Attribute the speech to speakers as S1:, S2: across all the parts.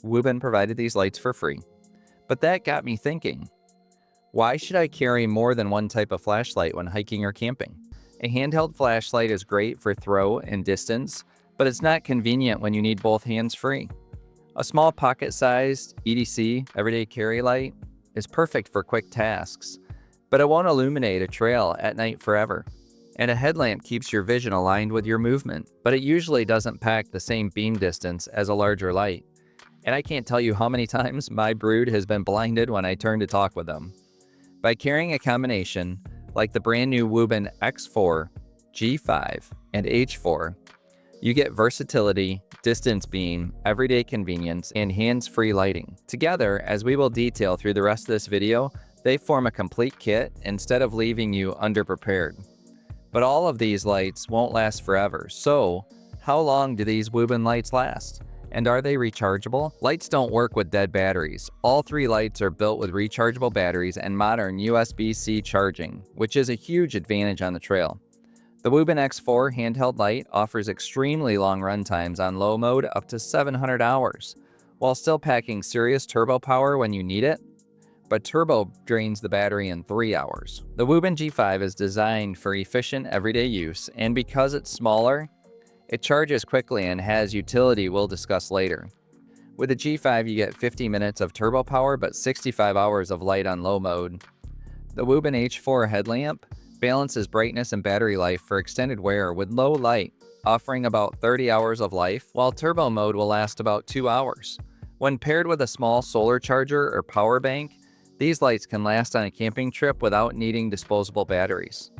S1: Wuben provided these lights for free. But that got me thinking, why should I carry more than one type of flashlight when hiking or camping? A handheld flashlight is great for throw and distance, but it's not convenient when you need both hands free. A small pocket-sized EDC, everyday carry light, is perfect for quick tasks, but it won't illuminate a trail at night forever. And a headlamp keeps your vision aligned with your movement, but it usually doesn't pack the same beam distance as a larger light. And I can't tell you how many times my brood has been blinded when I turn to talk with them. By carrying a combination, like the brand new Wuben X4, G5, and H4, you get versatility, distance beam, everyday convenience, and hands-free lighting. Together, as we will detail through the rest of this video, they form a complete kit instead of leaving you underprepared. But all of these lights won't last forever, so how long do these Wuben lights last? And are they rechargeable? Lights don't work with dead batteries. All three lights are built with rechargeable batteries and modern USB-C charging, which is a huge advantage on the trail. The Wuben X4 handheld light offers extremely long run times on low mode up to 700 hours, while still packing serious turbo power when you need it, but turbo drains the battery in 3 hours. The Wuben G5 is designed for efficient everyday use, and because it's smaller, it charges quickly and has utility we'll discuss later. With the G5, you get 50 minutes of turbo power but 65 hours of light on low mode. The Wuben H4 headlamp balances brightness and battery life for extended wear with low light, offering about 30 hours of life, while turbo mode will last about 2 hours. When paired with a small solar charger or power bank, these lights can last on a camping trip without needing disposable batteries.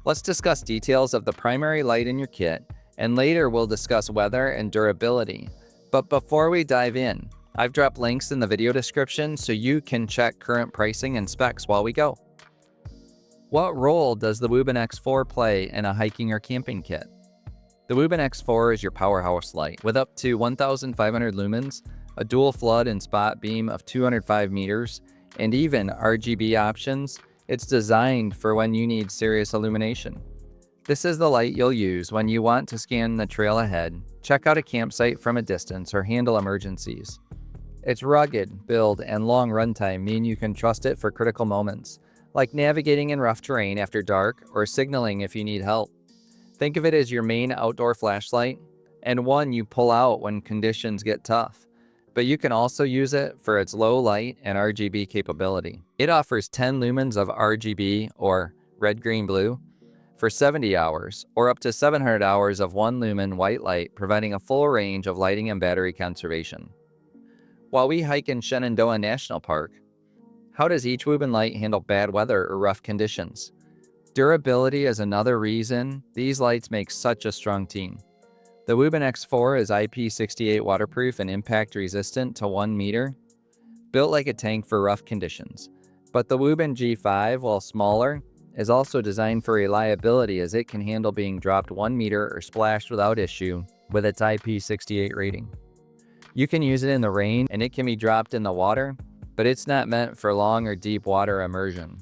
S1: Let's discuss details of the primary light in your kit, and later we'll discuss weather and durability. But before we dive in, I've dropped links in the video description so you can check current pricing and specs while we go. What role does the Wuben X4 play in a hiking or camping kit? The Wuben X4 is your powerhouse light. With up to 1,500 lumens, a dual flood and spot beam of 205 meters, and even RGB options, it's designed for when you need serious illumination. This is the light you'll use when you want to scan the trail ahead, check out a campsite from a distance, or handle emergencies. Its rugged build and long runtime mean you can trust it for critical moments, like navigating in rough terrain after dark or signaling if you need help. Think of it as your main outdoor flashlight, and one you pull out when conditions get tough. But you can also use it for its low light and RGB capability. It offers 10 lumens of RGB, or red, green, blue, for 70 hours, or up to 700 hours of 1 lumen white light, providing a full range of lighting and battery conservation. While we hike in Shenandoah National Park, how does each Wuben light handle bad weather or rough conditions? Durability is another reason these lights make such a strong team. The Wuben X4 is IP68 waterproof and impact resistant to 1 meter, built like a tank for rough conditions. But the Wuben G5, while smaller, is also designed for reliability as it can handle being dropped 1 meter or splashed without issue with its IP68 rating. You can use it in the rain and it can be dropped in the water, but it's not meant for long or deep water immersion.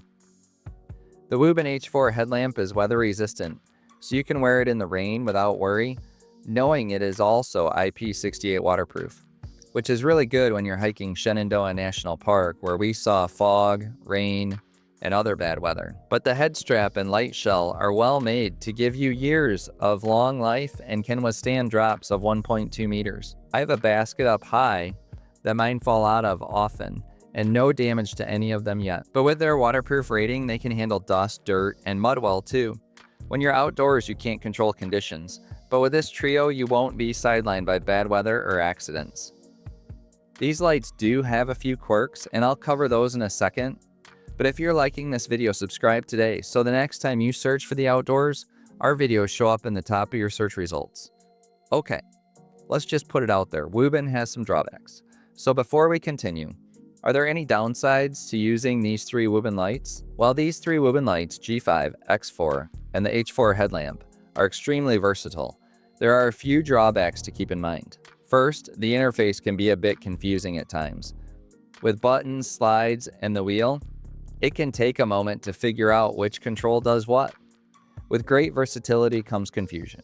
S1: The Wuben H4 headlamp is weather resistant, so you can wear it in the rain without worry, knowing it is also IP68 waterproof, which is really good when you're hiking Shenandoah National Park, where we saw fog, rain, and other bad weather. But the head strap and light shell are well made to give you years of long life and can withstand drops of 1.2 meters. I have a basket up high that mine fall out of often, and no damage to any of them yet. But with their waterproof rating, they can handle dust, dirt, and mud well too. When you're outdoors, you can't control conditions, but with this trio, you won't be sidelined by bad weather or accidents. These lights do have a few quirks, and I'll cover those in a second. But if you're liking this video, subscribe today, so the next time you search for the outdoors, our videos show up in the top of your search results. Okay, let's just put it out there. Wuben has some drawbacks. So before we continue, are there any downsides to using these 3 Wuben lights? While these 3 Wuben lights, G5, X4, and the H4 headlamp, are extremely versatile, there are a few drawbacks to keep in mind. First, the interface can be a bit confusing at times. With buttons, slides, and the wheel, it can take a moment to figure out which control does what. With great versatility comes confusion.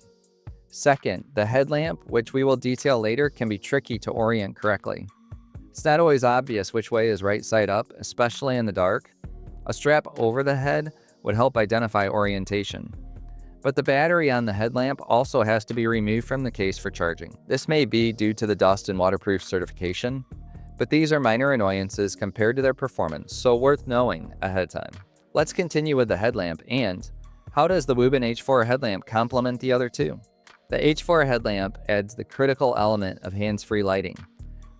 S1: Second, the headlamp, which we will detail later, can be tricky to orient correctly. It's not always obvious which way is right side up, especially in the dark. A strap over the head would help identify orientation. But the battery on the headlamp also has to be removed from the case for charging. This may be due to the dust and waterproof certification, but these are minor annoyances compared to their performance, so worth knowing ahead of time. Let's continue with the headlamp, and how does the Wuben H4 headlamp complement the other two? The H4 headlamp adds the critical element of hands-free lighting.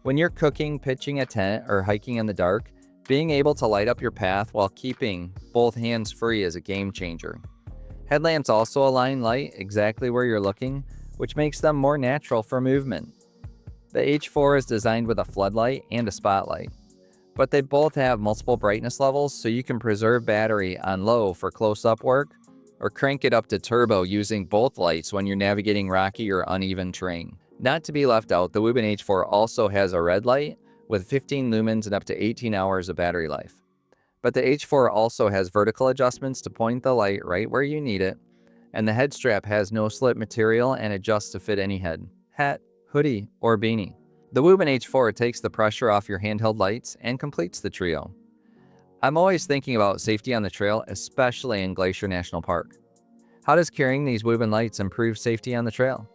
S1: When you're cooking, pitching a tent, or hiking in the dark, being able to light up your path while keeping both hands free is a game changer. Headlamps also align light exactly where you're looking, which makes them more natural for movement. The H4 is designed with a floodlight and a spotlight, but they both have multiple brightness levels, so you can preserve battery on low for close-up work or crank it up to turbo using both lights when you're navigating rocky or uneven terrain. Not to be left out, the Wuben H4 also has a red light with 15 lumens and up to 18 hours of battery life. But the H4 also has vertical adjustments to point the light right where you need it, and the head strap has no slip material and adjusts to fit any head, hat, hoodie, or beanie. The Wuben H4 takes the pressure off your handheld lights and completes the trio. I'm always thinking about safety on the trail, especially in Glacier National Park. How does carrying these Wuben lights improve safety on the trail?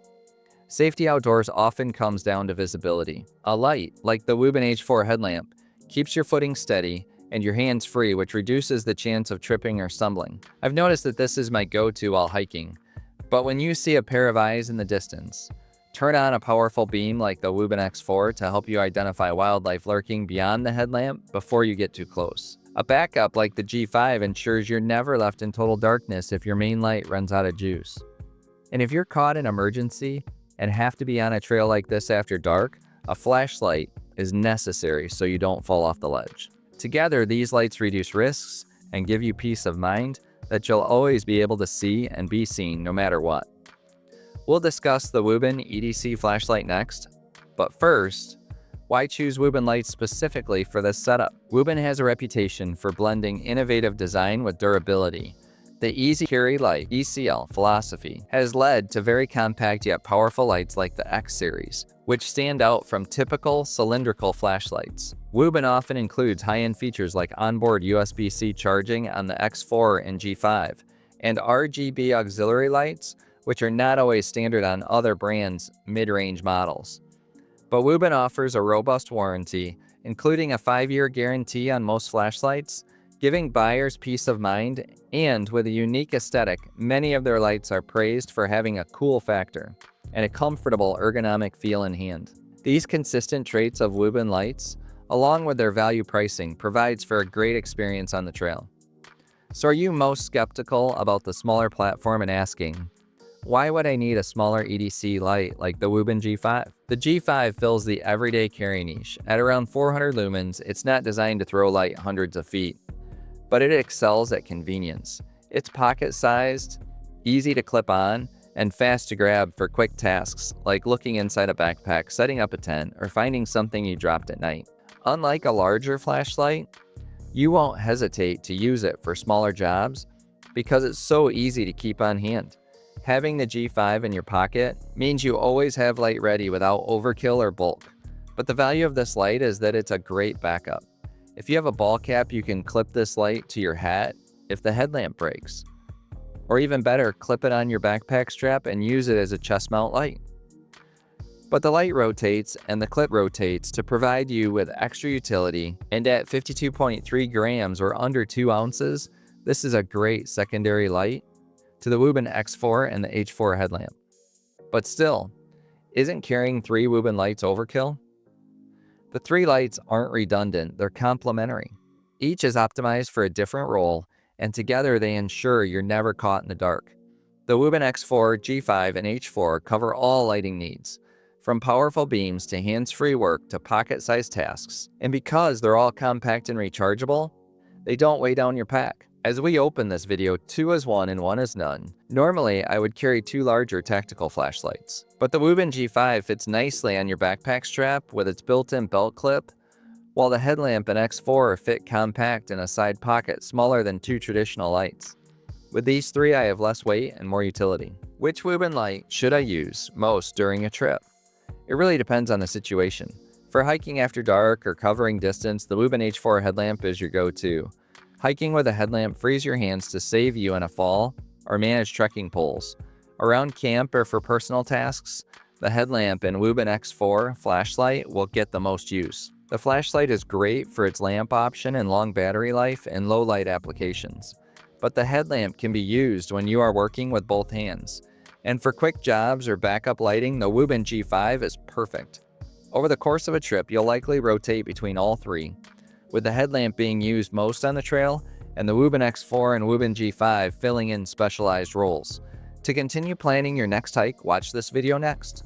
S1: Safety outdoors often comes down to visibility. A light, like the Wuben H4 headlamp, keeps your footing steady and your hands free, which reduces the chance of tripping or stumbling. I've noticed that this is my go-to while hiking, but when you see a pair of eyes in the distance, turn on a powerful beam like the Wuben X4 to help you identify wildlife lurking beyond the headlamp before you get too close. A backup like the G5 ensures you're never left in total darkness if your main light runs out of juice. And if you're caught in emergency and have to be on a trail like this after dark, a flashlight is necessary so you don't fall off the ledge. Together, these lights reduce risks and give you peace of mind that you'll always be able to see and be seen no matter what. We'll discuss the Wuben EDC flashlight next, but first, why choose Wuben lights specifically for this setup? Wuben has a reputation for blending innovative design with durability. The Easy Carry Light (ECL) philosophy has led to very compact yet powerful lights like the X series, which stand out from typical cylindrical flashlights. Wuben often includes high-end features like onboard USB-C charging on the X4 and G5, and RGB auxiliary lights, which are not always standard on other brands' mid-range models. But Wuben offers a robust warranty, including a 5-year guarantee on most flashlights, giving buyers peace of mind, and with a unique aesthetic, many of their lights are praised for having a cool factor and a comfortable ergonomic feel in hand. These consistent traits of Wuben lights, along with their value pricing, provides for a great experience on the trail. So are you most skeptical about the smaller platform and asking, why would I need a smaller EDC light like the Wuben G5? The G5 fills the everyday carry niche. At around 400 lumens, it's not designed to throw light hundreds of feet, but it excels at convenience. It's pocket-sized, easy to clip on, and fast to grab for quick tasks like looking inside a backpack, setting up a tent, or finding something you dropped at night. Unlike a larger flashlight, you won't hesitate to use it for smaller jobs because it's so easy to keep on hand. Having the G5 in your pocket means you always have light ready without overkill or bulk. But the value of this light is that it's a great backup. If you have a ball cap, you can clip this light to your hat if the headlamp breaks. Or even better, clip it on your backpack strap and use it as a chest mount light. But the light rotates and the clip rotates to provide you with extra utility, and at 52.3 grams or under 2 ounces, this is a great secondary light to the Wuben X4 and the H4 headlamp. But still, isn't carrying 3 Wuben lights overkill? The 3 lights aren't redundant, they're complementary. Each is optimized for a different role, and together they ensure you're never caught in the dark. The Wuben X4, G5, and H4 cover all lighting needs, from powerful beams to hands-free work to pocket-sized tasks. And because they're all compact and rechargeable, they don't weigh down your pack. As we open this video, 2 is 1 and 1 is none. Normally, I would carry 2 larger tactical flashlights, but the Wuben G5 fits nicely on your backpack strap with its built-in belt clip, while the headlamp and X4 fit compact in a side pocket smaller than 2 traditional lights. With these 3, I have less weight and more utility. Which Wuben light should I use most during a trip? It really depends on the situation. For hiking after dark or covering distance, the Wuben H4 headlamp is your go-to. Hiking with a headlamp frees your hands to save you in a fall or manage trekking poles. Around camp or for personal tasks, the headlamp and Wuben X4 flashlight will get the most use. The flashlight is great for its lamp option and long battery life and low light applications. But the headlamp can be used when you are working with both hands. And for quick jobs or backup lighting, the Wuben G5 is perfect. Over the course of a trip, you'll likely rotate between all three, with the headlamp being used most on the trail and the Wuben X4 and Wuben G5 filling in specialized roles. To continue planning your next hike, watch this video next.